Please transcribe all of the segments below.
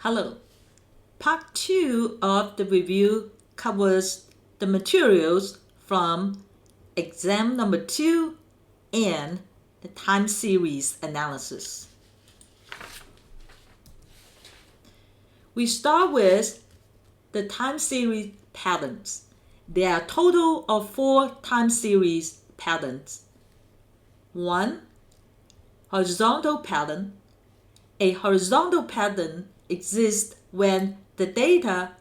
Hello. Part 2 of the review covers the materials from exam number 2 and the time series analysis. We start with the time series patterns. There are a total of 4 time series patterns. 1. Horizontal pattern. A horizontal pattern exists when the data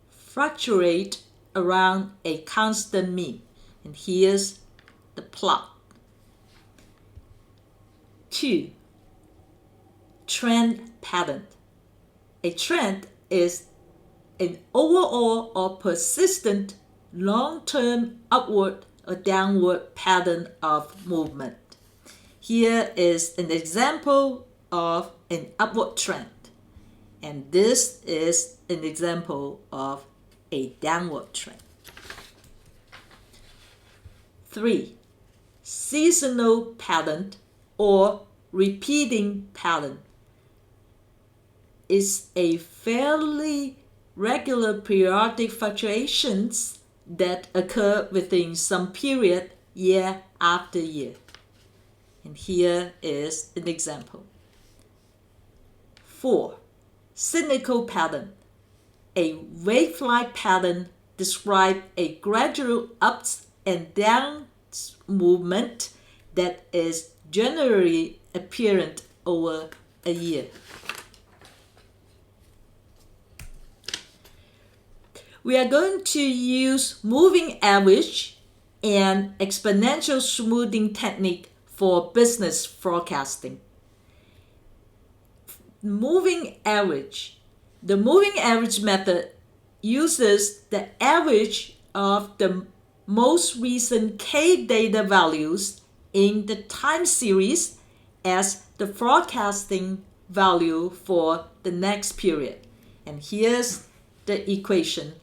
fluctuate around a constant mean. And here's the plot. 2. Trend pattern. A trend is an overall or persistent long-term upward or downward pattern of movement. Here is an example of an upward trend, and this is an example of a downward trend. 3. Seasonal pattern or repeating pattern is a fairly regular periodic fluctuations that occur within some period year after year. And here is an example. 4. Cyclical pattern. A wave-like pattern describes a gradual ups and downs movement that is generally apparent over a year. We are going to use moving average and exponential smoothing technique for business forecasting. The moving average method uses the average of the most recent K data values in the time series as the forecasting value for the next period. And here's the equation.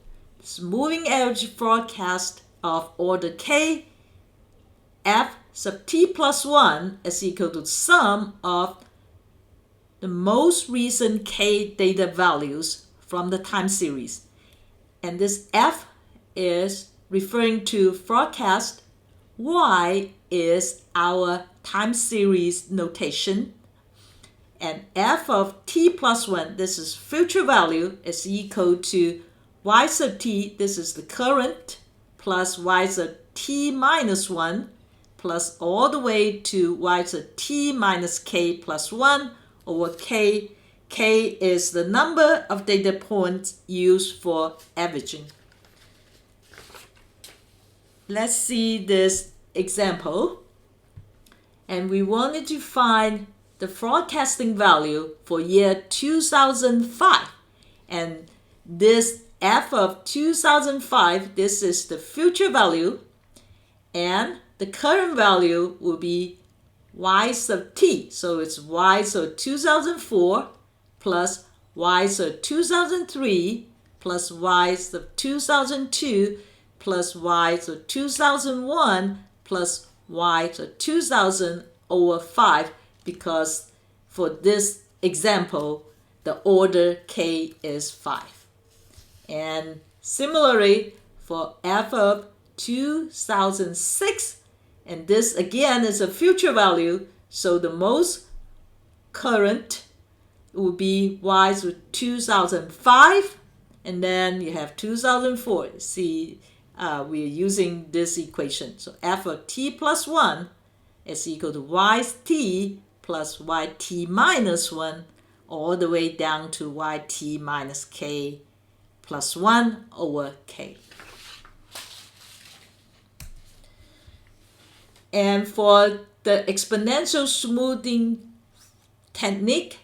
This moving average forecast of order K, F sub t plus 1 is equal to sum of the most recent K data values from the time series. And this F is referring to forecast, Y is our time series notation, and F of t plus 1, this is future value, is equal to Y sub t, this is the current, plus Y sub t minus 1, plus all the way to Y sub t minus k plus 1 over k. K is the number of data points used for averaging. Let's see this example. And we wanted to find the forecasting value for year 2005. And this F of 2005, this is the future value. And the current value will be Y sub t. So it's Y sub 2004 plus Y sub 2003 plus Y sub 2002 plus Y sub 2001 plus Y sub 2000 over 5, because for this example, the order K is 5. And similarly, for F of 2006, and this again is a future value, so the most current will be Y with 2005, and then you have 2004. See, we're using this equation. So F of t plus 1 is equal to YT plus YT minus 1 all the way down to YT minus K plus 1 over K. And for the exponential smoothing technique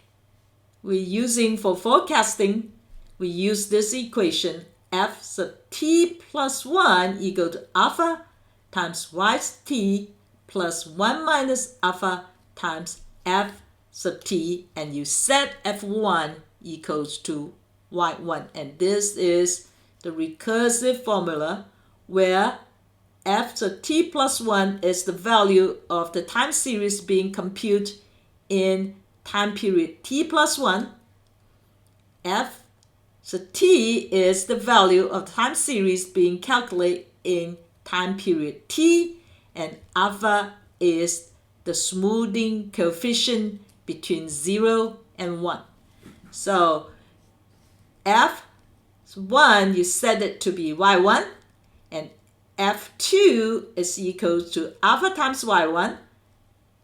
we're using for forecasting, we use this equation, F sub t plus 1 equal to alpha times Y sub t plus 1 minus alpha times F sub t, and you set F1 equals to Y1. And this is the recursive formula where F sub t plus 1 is the value of the time series being computed in time period t plus 1, F, so T is the value of time series being calculated in time period T, and alpha is the smoothing coefficient between 0 and 1. So F1, you set it to be y1, and F2 is equal to alpha times y1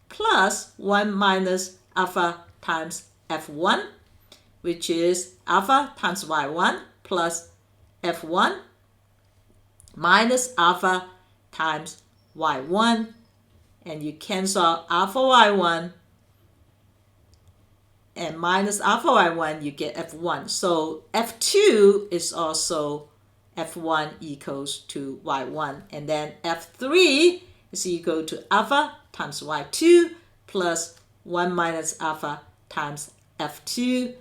plus 1 minus alpha times F1, which is alpha times y1 plus F1 minus alpha times y1, and you cancel alpha y1 and minus alpha y1, you get F1. So F2 is also F1 equals to y1, and then F3 is equal to alpha times y2 plus 1 minus alpha times F2,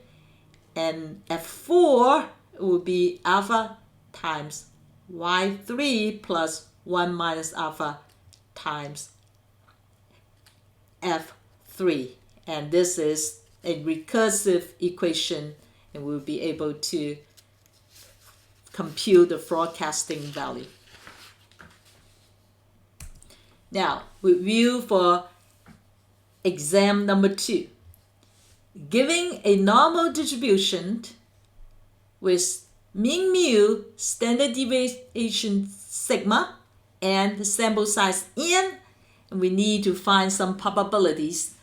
and F4 will be alpha times y3 plus 1 minus alpha times F3. And this is a recursive equation, and we'll be able to compute the forecasting value. Now, review for exam number 2. Giving a normal distribution with mean mu, standard deviation sigma, and the sample size n, and we need to find some probabilities.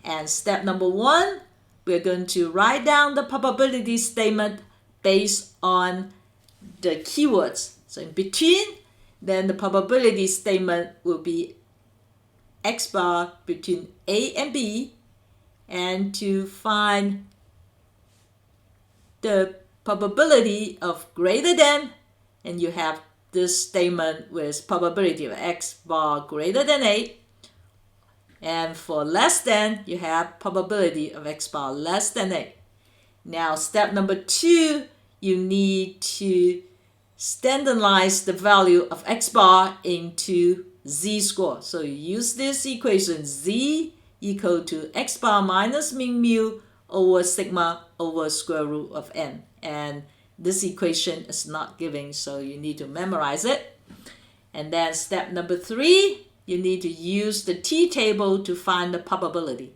And step number 1, we're going to write down the probability statement based on the keywords. So in between, then the probability statement will be x bar between A and B, and to find the probability of greater than, and you have this statement with probability of x bar greater than A, and for less than, you have probability of x bar less than A. Now step number 2, you need to standardize the value of x bar into z-score. So you use this equation, z equal to x bar minus mean mu over sigma over square root of n. And this equation is not given, so you need to memorize it. And then step number 3, you need to use the t-table to find the probability.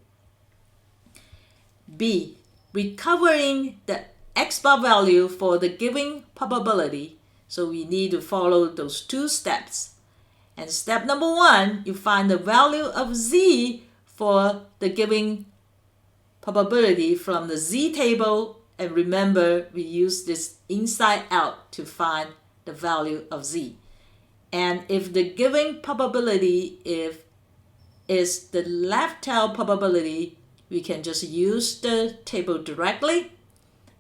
B, recovering the x bar value for the given probability. So we need to follow those 2 steps. And step number 1, you find the value of z for the given probability from the z-table, and remember we use this inside out to find the value of z. And if the given probability is the left tail probability, we can just use the table directly.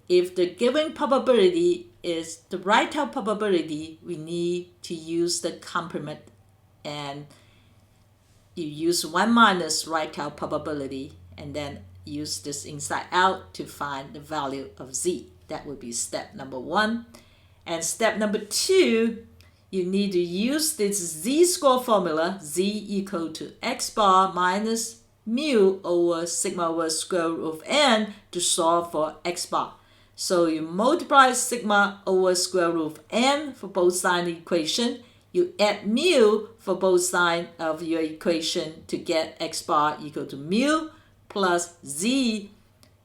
If the given probability is the right tail probability, we need to use the complement, and you use 1 minus right tail probability, and then use this inside out to find the value of z. That would be step number 1. And step number 2, you need to use this z-score formula, z equal to x bar minus mu over sigma over square root of n, to solve for x bar. So you multiply sigma over square root of n for both sides of the equation. You add mu for both sides of your equation to get x bar equal to mu plus z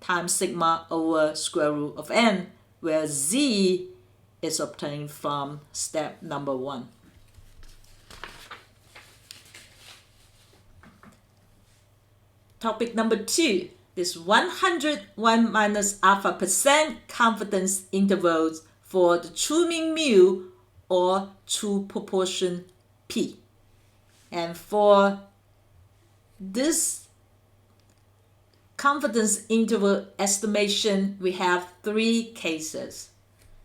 times sigma over square root of n, where z is obtained from step number 1. Topic number 2. This 101 minus alpha % confidence intervals for the true mean mu or true proportion p. And for this confidence interval estimation, we have 3 cases.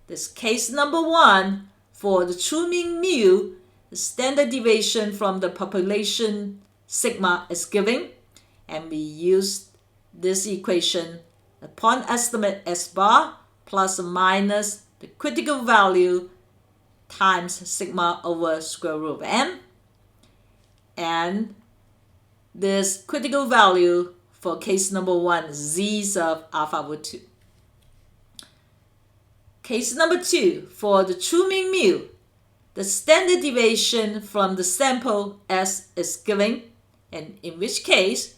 This case number 1, for the true mean mu, the standard deviation from the population sigma is given, and we use this equation, upon estimate S bar plus or minus the critical value times sigma over square root of n, and this critical value for case number 1, z's of alpha over 2. Case number 2, for the true mean mu, the standard deviation from the sample S is given, and in which case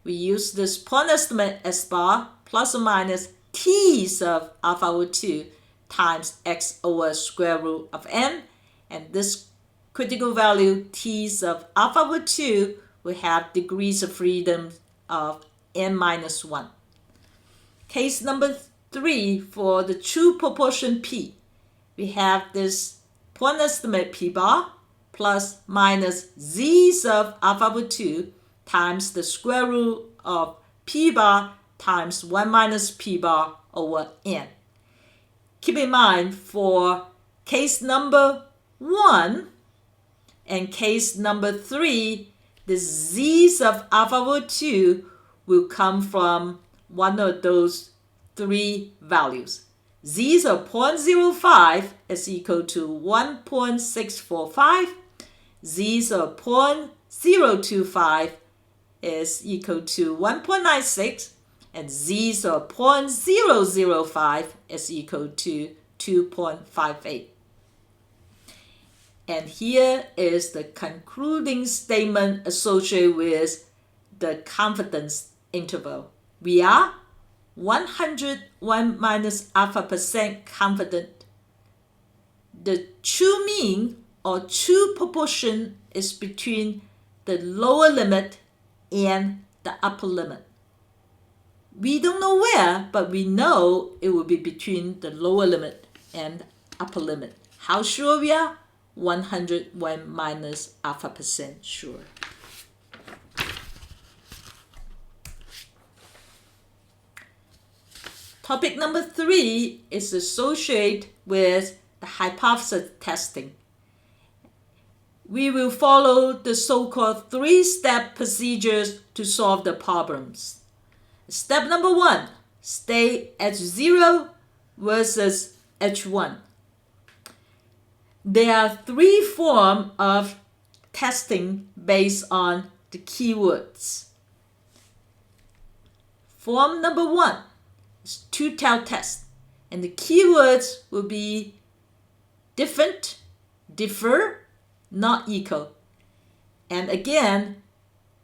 we use this point estimate S bar plus or minus t of alpha over 2 times x over square root of n, and this critical value t of alpha over 2 will have degrees of freedom of n minus 1. Case number 3, for the true proportion P, we have this point estimate P bar plus minus z of alpha over 2 times the square root of P bar times 1 minus P bar over n. Keep in mind, for case number 1 and case number 3, the z's of alpha over 2 will come from one of those 3 values. Z's of 0.05 is equal to 1.645. Z's of 0.025 is equal to 1.96. And z's of 0.005 is equal to 2.58. And here is the concluding statement associated with the confidence interval. We are 101 minus alpha % confident. The true mean or true proportion is between the lower limit and the upper limit. We don't know where, but we know it will be between the lower limit and upper limit. How sure we are? 101 minus alpha % sure. Topic number 3 is associated with the hypothesis testing. We will follow the so-called 3-step procedures to solve the problems. Step number 1, state H0 versus H1. There are 3 forms of testing based on the keywords. Form number 1 is two-tailed test, and the keywords will be different, differ, not equal. And again,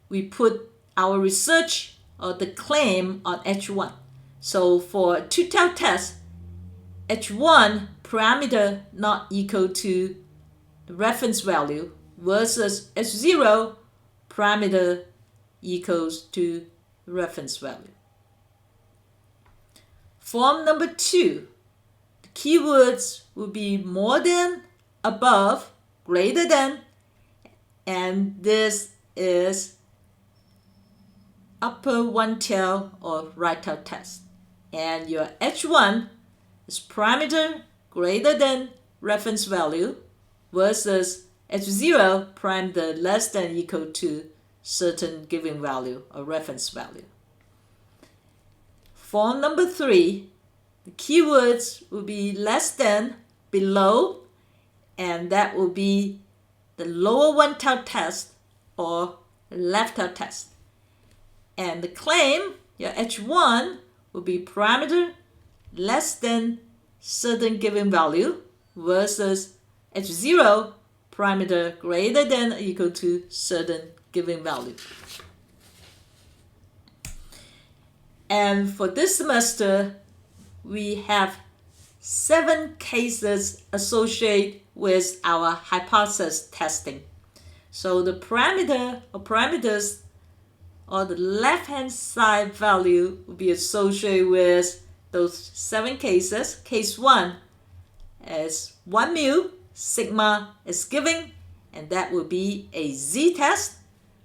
we put our research or the claim on H1. So for a two-tailed test, H1 parameter not equal to the reference value versus H0 parameter equals to the reference value. Form number 2, the keywords will be more than, above, greater than, and this is upper one-tail or right-tail test. And your H1 is parameter greater than reference value versus H0 parameter less than or equal to certain given value or reference value. Form number 3, the keywords will be less than, below, and that will be the lower one-tailed test or left-tailed test. And the claim, your H1 will be parameter less than certain given value versus H0 parameter greater than or equal to certain given value. And for this semester, we have 7 cases associated with our hypothesis testing. So the parameter or parameters or the left-hand side value will be associated with those 7 cases. Case 1 is 1 mu, sigma is given, and that will be a z-test.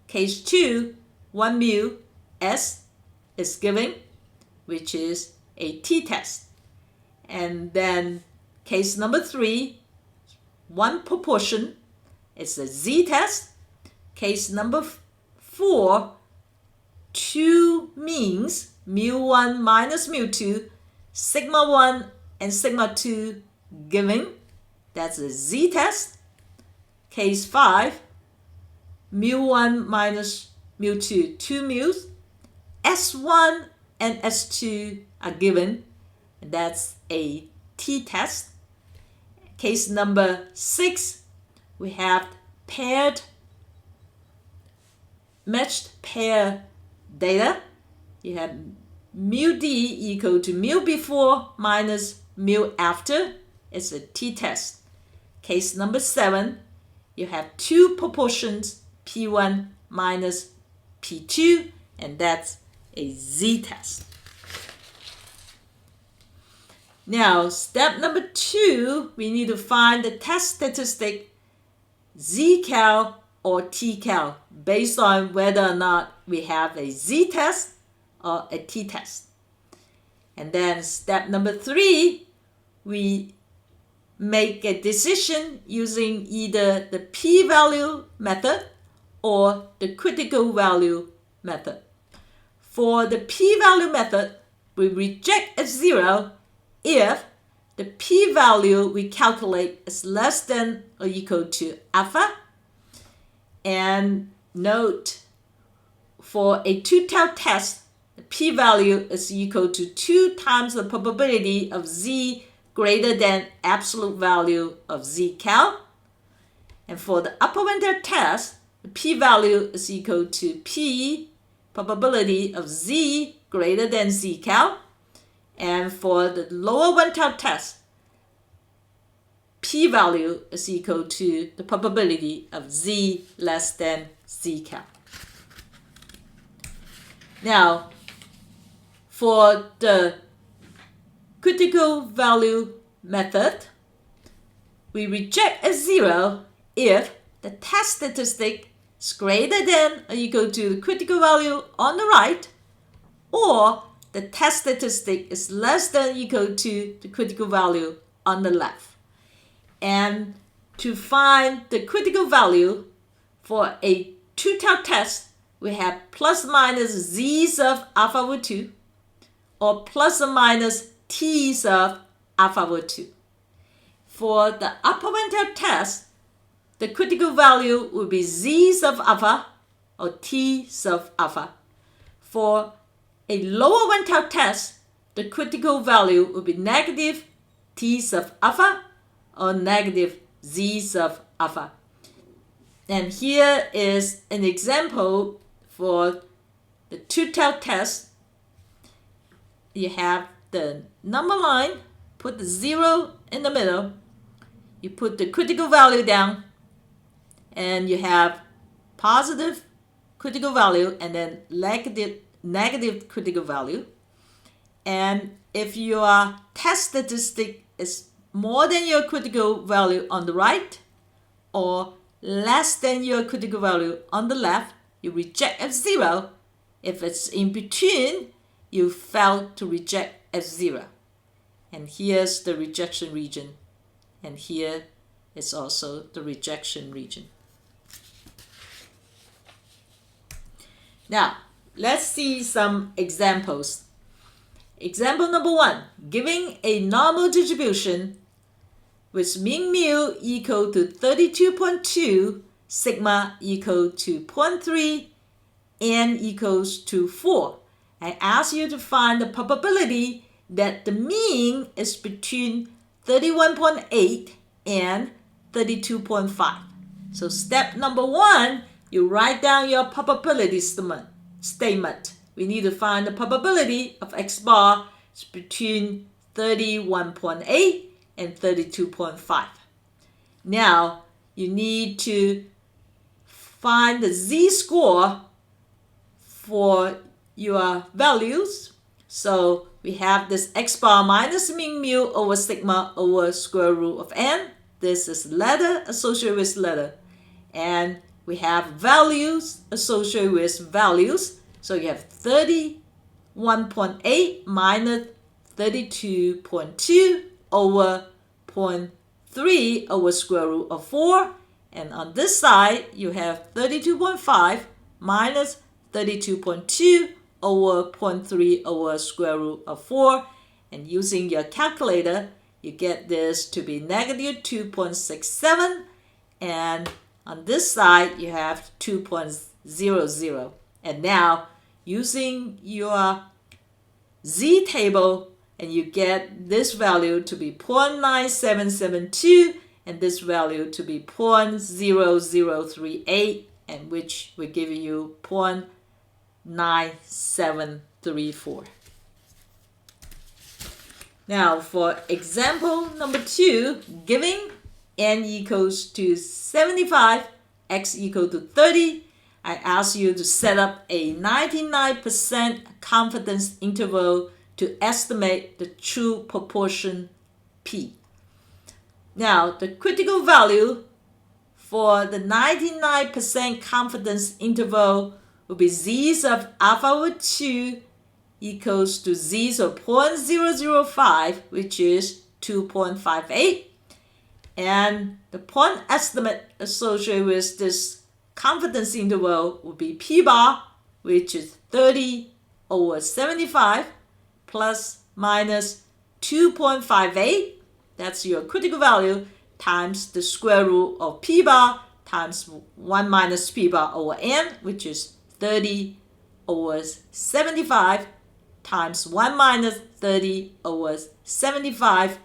Case 2, 1 mu, s is given, which is a t-test. And then case number 3, 1 proportion, is a z-test. Case number 4, 2 means, mu1 minus mu2, sigma 1 and sigma 2 given, that's a z-test. Case 5, mu1 minus mu2, 2 mu's, S1 and S2 are given, that's a t-test. Case number 6, we have matched pair data. You have mu d equal to mu before minus mu after. It's a t-test. Case number 7, you have two proportions, p1 minus p2, and that's a z-test. Now, step number 2, we need to find the test statistic z-cal or t-cal based on whether or not we have a z-test or a t-test. And then step number 3, we make a decision using either the p-value method or the critical value method. For the p-value method, we reject a 0 if the p-value we calculate is less than or equal to alpha. And note, for a two-tailed test, the p-value is equal to 2 times the probability of z greater than absolute value of z-cal. And for the upper one-tailed test, the p-value is equal to p probability of z greater than z-cal. And for the lower one-tailed test, p-value is equal to the probability of z less than z-cal. Now, for the critical value method, we reject a 0 if the test statistic is greater than or equal to the critical value on the right, or the test statistic is less than or equal to the critical value on the left. And to find the critical value for a two-tailed test, we have plus minus z's of alpha over 2 or plus or minus t's of alpha over 2. For the upper one-tailed test, the critical value will be z's of alpha or t's of alpha. For a lower one-tailed test, the critical value will be negative t's of alpha or negative z's of alpha. And here is an example for the two-tailed test. You have the number line, put the 0 in the middle, you put the critical value down, and you have positive critical value and then negative critical value. And if your test statistic is more than your critical value on the right or less than your critical value on the left, you reject F0. If it's in between, you fail to reject F0. And here's the rejection region. And here is also the rejection region. Now, let's see some examples. Example number 1, giving a normal distribution with mean mu equal to 32.2, sigma equal to 0.3, n equals to 4. I ask you to find the probability that the mean is between 31.8 and 32.5. So step number 1, you write down your probability statement. We need to find the probability of x bar is between 31.8 and 32.5. Now, you need to find the z-score for your values. So we have this x bar minus mean mu over sigma over square root of n. This is letter associated with letter. And we have values associated with values. So you have 31.8 minus 32.2 over 0.3 over square root of 4. And on this side, you have 32.5 minus 32.2 over 0.3 over square root of 4. And using your calculator, you get this to be negative 2.67. And on this side, you have 2.00. And now, using your z table, and you get this value to be 0.9772 and this value to be 0.0038, and which will give you 0.9734. Now for example number 2, giving n equals to 75, x equal to 30, I ask you to set up a 99% confidence interval to estimate the true proportion P. Now, the critical value for the 99% confidence interval will be z's of alpha over 2 equals to z's of 0.005, which is 2.58. And the point estimate associated with this confidence interval will be P bar, which is 30 over 75 plus minus 2.58. That's your critical value times the square root of P bar times 1 minus P bar over n, which is 30 over 75 times 1 minus 30 over 75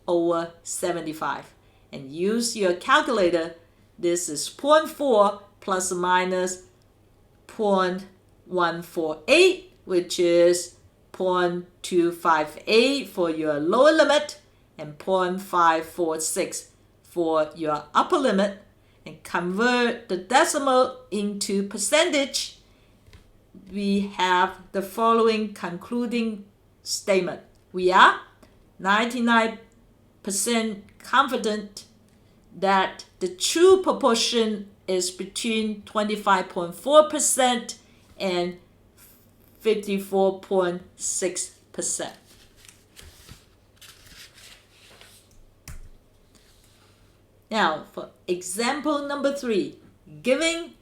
over 75. And use your calculator. This is 0.4 plus or minus 0.148, which is 0.258 for your lower limit and 0.546 for your upper limit, and convert the decimal into percentage. We have the following concluding statement. We are 99% confident that the true proportion is between 25.4% and 54.6%. Now, for example number 3, giving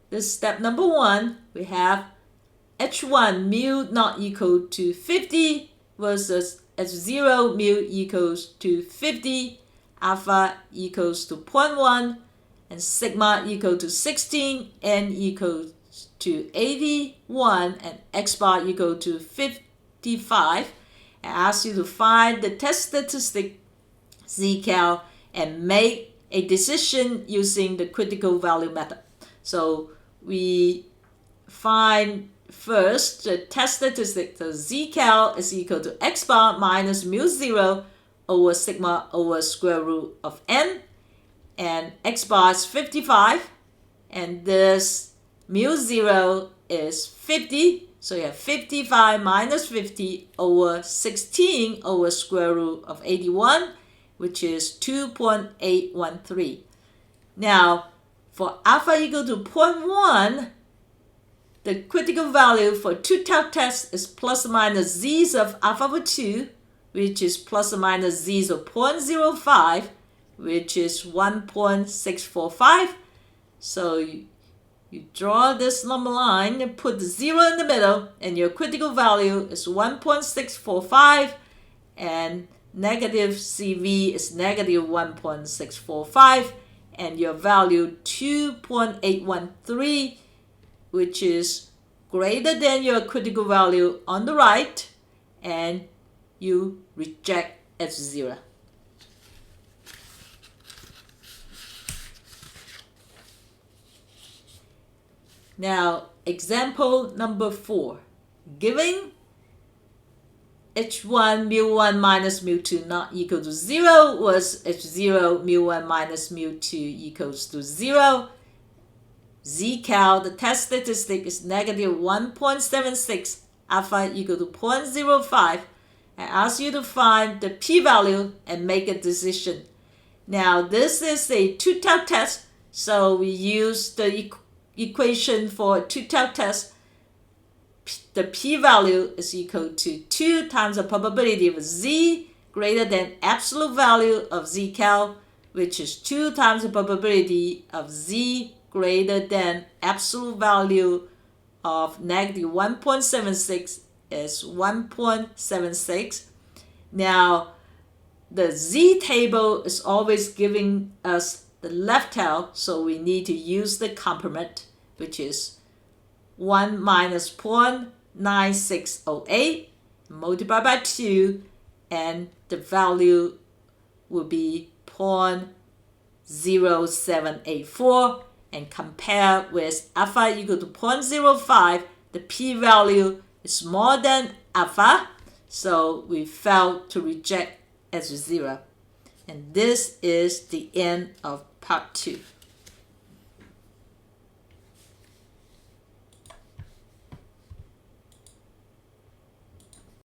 this step number 1, we have H1 mu not equal to 50 versus H0 mu equals to 50, alpha equals to 0.1, and sigma equal to 16, n equals to 81, and x bar equal to 55. I ask you to find the test statistic zcal and make a decision using the critical value method. So we find first the test statistic. So zcal is equal to x bar minus mu 0 over sigma over square root of n, and x bar is 55, and this mu 0 is 50, so you have 55 minus 50 over 16 over square root of 81, which is 2.813. Now, for alpha equal to 0.1, the critical value for two-tailed test is plus or minus z's of alpha over 2, which is plus or minus z's of 0.05, which is 1.645. So you draw this number line and put the 0 in the middle, and your critical value is 1.645, and negative CV is negative 1.645, and your value 2.813, which is greater than your critical value on the right, and you reject H0. Now, example number 4. Giving H1 mu1 minus mu2 not equal to 0 was H0 mu1 minus mu2 equals to 0. Zcal, the test statistic, is negative 1.76, alpha equal to 0.05. I ask you to find the p-value and make a decision. Now, this is a two-tailed test, so we use the equation for two-tailed test. The p-value is equal to 2 times the probability of z greater than absolute value of zcal, which is 2 times the probability of z greater than absolute value of negative 1.76 is 1.76. Now, the z table is always giving us the left tail, so we need to use the complement, which is 1 minus 0.9608, multiply by 2, and the value will be 0.0784, and compare with alpha equal to 0.05, the p-value is more than alpha, so we failed to reject as 0. And this is the end of part 2.